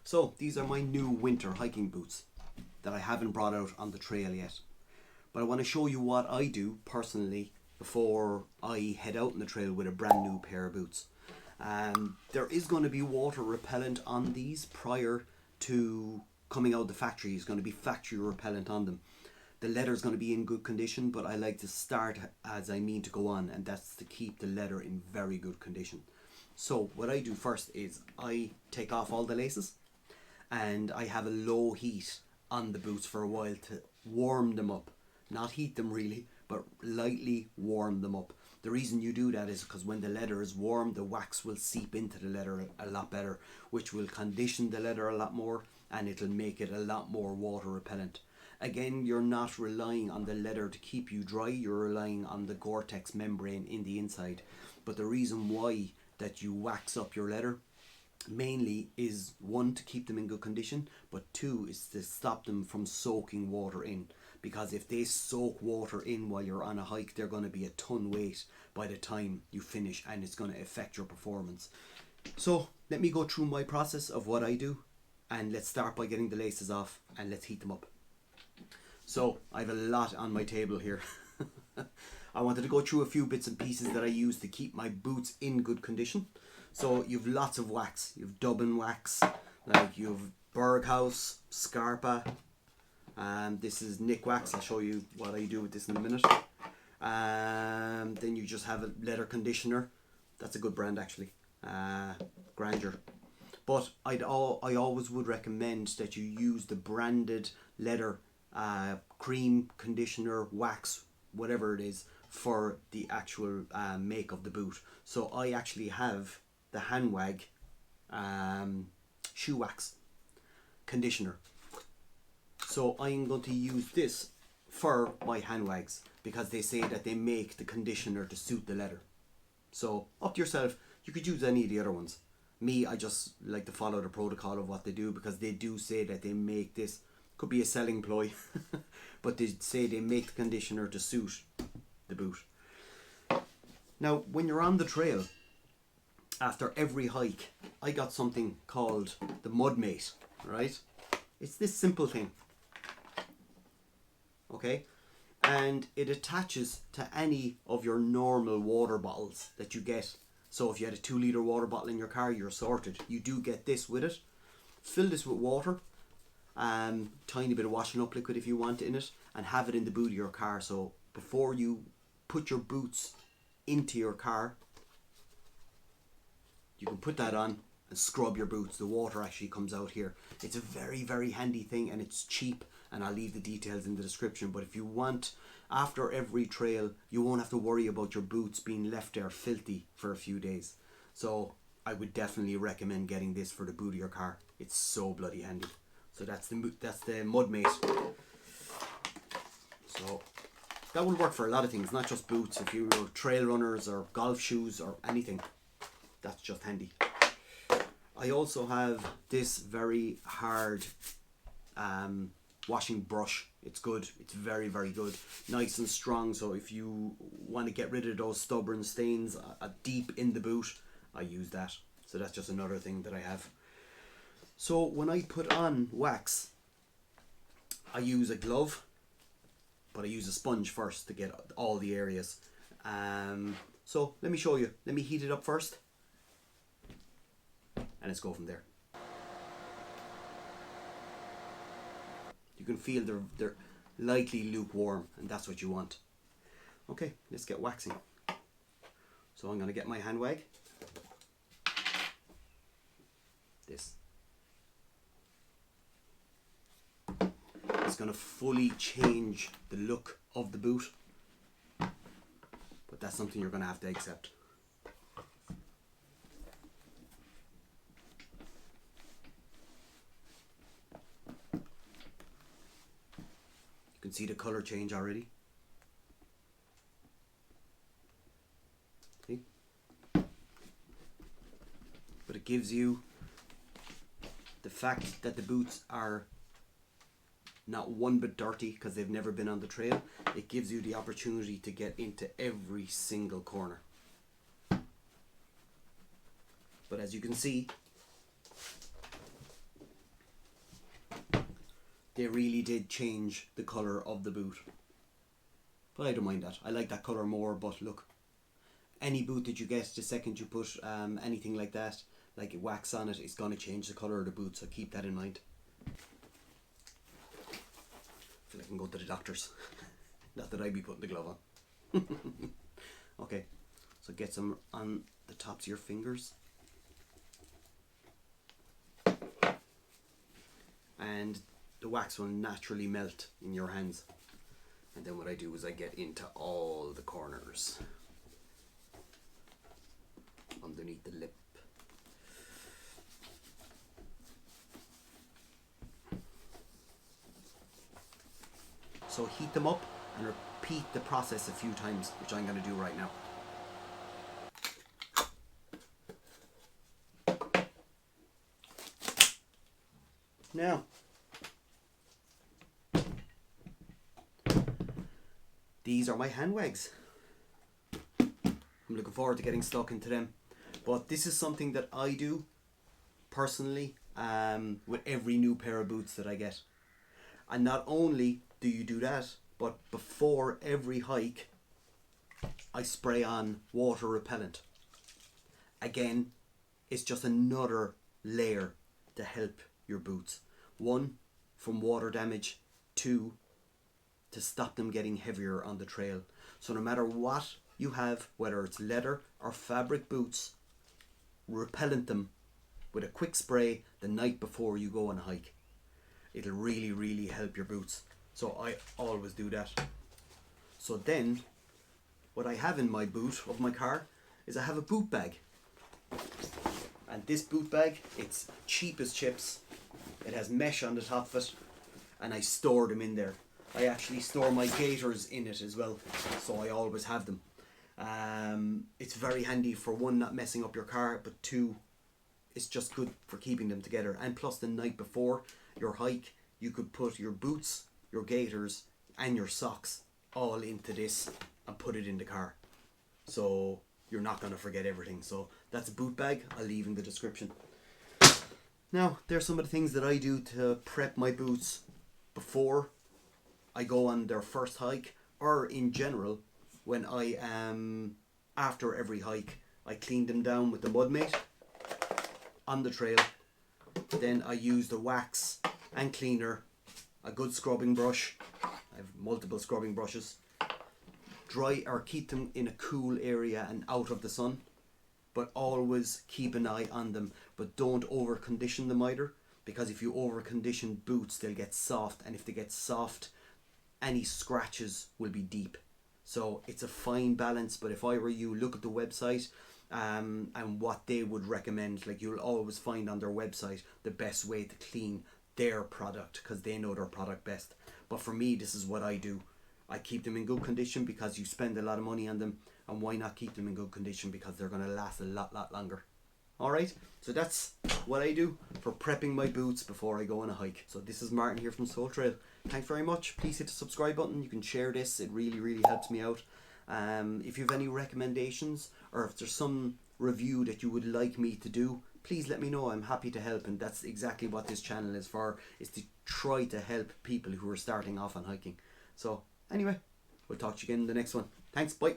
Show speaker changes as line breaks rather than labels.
So these are my new winter hiking boots that I haven't brought out on the trail yet. But I want to show you what I do personally before I head out on the trail with a brand new pair of boots. There is going to be water repellent on these prior to coming out of the factory. It's going to be factory repellent on them. The leather is going to be in good condition, but I like to start as I mean to go on, and that's to keep the leather in very good condition. So what I do first is I take off all the laces and I have a low heat on the boots for a while to warm them up. Not heat them really, but lightly warm them up. The reason you do that is because when the leather is warm, the wax will seep into the leather a lot better, which will condition the leather a lot more, and it'll make it a lot more water repellent. Again, you're not relying on the leather to keep you dry, you're relying on the Gore-Tex membrane in the inside. But the reason why that you wax up your leather mainly is, one, to keep them in good condition, but two, is to stop them from soaking water in. Because if they soak water in while you're on a hike, they're going to be a ton weight by the time you finish, and it's going to affect your performance. So let me go through my process of what I do, and let's start by getting the laces off and let's heat them up. So I have a lot on my table here. I wanted to go through a few bits and pieces that I use to keep my boots in good condition. So you've lots of wax. You've Dubbin wax, like you've Berghaus, Scarpa, and this is Nick wax. I'll show you what I do with this in a minute. Then you just have a leather conditioner. That's a good brand actually, Grandeur. But I always would recommend that you use the branded leather cream, conditioner, wax, whatever it is, for the actual make of the boot. So I actually have the Handwag shoe wax conditioner. So I'm going to use this for my Handwags because they say that they make the conditioner to suit the leather. So up to yourself, you could use any of the other ones. Me, I just like to follow the protocol of what they do because they do say that they make this. Could be a selling ploy, but they say they make the conditioner to suit the boot. Now, when you're on the trail, after every hike, I got something called the Mud Mate, right? It's this simple thing, okay? And it attaches to any of your normal water bottles that you get. So if you had a 2-litre water bottle in your car, you're sorted. You do get this with it. Fill this with water. Tiny bit of washing up liquid if you want in it, and have it in the boot of your car. So before you put your boots into your car, you can put that on and scrub your boots. The water actually comes out here. It's a very, very handy thing, and it's cheap, and I'll leave the details in the description. But if you want, after every trail, you won't have to worry about your boots being left there filthy for a few days. So I would definitely recommend getting this for the boot of your car. It's so bloody handy. So that's the Mud Mate. So that will work for a lot of things, not just boots. If you're trail runners or golf shoes or anything, that's just handy. I also have this very hard washing brush. It's good. It's very, very good. Nice and strong. So if you want to get rid of those stubborn stains deep in the boot, I use that. So that's just another thing that I have. So when I put on wax, I use a glove, but I use a sponge first to get all the areas. So let me show you. Let me heat it up first, and let's go from there. You can feel they're lightly lukewarm, and that's what you want. Okay, let's get waxing. So I'm going to get my Handwag. This. It's going to fully change the look of the boot, but that's something you're going to have to accept. You can see the color change already. See? But it gives you the fact that the boots are not one bit dirty because they've never been on the trail. It gives you the opportunity to get into every single corner. But as you can see, they really did change the colour of the boot. But I don't mind that. I like that colour more, but look, any boot that you get, the second you put anything like that, like wax on it, it's going to change the colour of the boot, so keep that in mind. I feel like I can go to the doctors. Not that I'd be putting the glove on. Okay, so get some on the tops of your fingers. And the wax will naturally melt in your hands. And then what I do is I get into all the corners. Underneath the lip. So heat them up and repeat the process a few times, which I'm going to do right now. Now, these are my hand wags. I'm looking forward to getting stuck into them. But this is something that I do personally with every new pair of boots that I get. And not only do you do that, but before every hike, I spray on water repellent. Again, it's just another layer to help your boots. 1, from water damage. 2, to stop them getting heavier on the trail. So no matter what you have, whether it's leather or fabric boots, repellent them with a quick spray the night before you go on a hike. It'll really, really help your boots. So I always do that. So then, what I have in my boot of my car is I have a boot bag. And this boot bag, it's cheap as chips. It has mesh on the top of it, and I store them in there. I actually store my gaiters in it as well, so I always have them. It's very handy for 1, not messing up your car, but 2, it's just good for keeping them together. And plus, the night before your hike, you could put your boots, your gaiters, and your socks all into this and put it in the car. So you're not going to forget everything. So that's a boot bag. I'll leave in the description. Now, there's some of the things that I do to prep my boots before I go on their first hike, or in general, when I after every hike, I clean them down with the mud mate on the trail. Then I use the wax and cleaner, a good scrubbing brush. I have multiple scrubbing brushes. Dry or keep them in a cool area and out of the sun, but always keep an eye on them. But don't over condition them either, because if you over condition boots, they'll get soft, and if they get soft, any scratches will be deep. So it's a fine balance. But if I were you, look at the website and what they would recommend. Like, you'll always find on their website the best way to clean their product, because they know their product best. But for me, this is what I do. I keep them in good condition because you spend a lot of money on them, and why not keep them in good condition, because they're going to last a lot longer. Alright, so that's what I do for prepping my boots before I go on a hike. So this is Martin here from Soul Trail. Thanks very much. Please hit the subscribe button. You can share this. It really helps me out. If you have any recommendations, or if there's some review that you would like me to do, please let me know. I'm happy to help, and that's exactly what this channel is for, is to try to help people who are starting off on hiking. So anyway, we'll talk to you again in the next one. Thanks, bye.